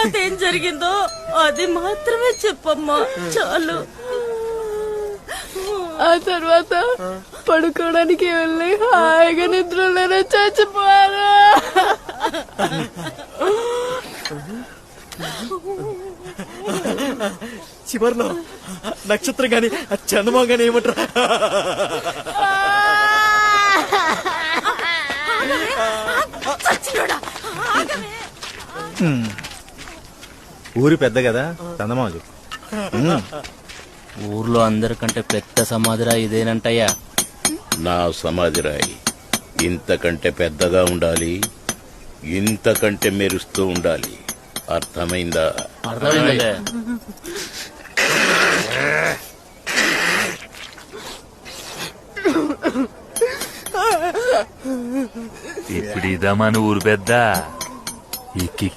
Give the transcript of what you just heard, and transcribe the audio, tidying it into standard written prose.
తర్వాత ఏం జరిగిందో అది మాత్రమే చెప్పమ్మా, చాలు. ఆ తర్వాత పడుకోవడానికి వెళ్ళి హాయిగా నిద్రలోనే చచ్చిపోయారు. చివర్లో నక్షత్రం గాని చందమా గాని ఏమంటారు? ఊరి పెద్ద కదా చందమామ చెప్పు. ఊర్లో అందరికంటే పెద్ద సమాధిరా ఇదేనంటయ్యా. నా సమాధిరాయి ఇంతకంటే పెద్దగా ఉండాలి, ఇంతకంటే మెరుస్తూ ఉండాలి. అర్థమైందా? అర్థమైందంటే ఇప్పుడు ఇదా మన ఊరు పెద్ద ఎక్కి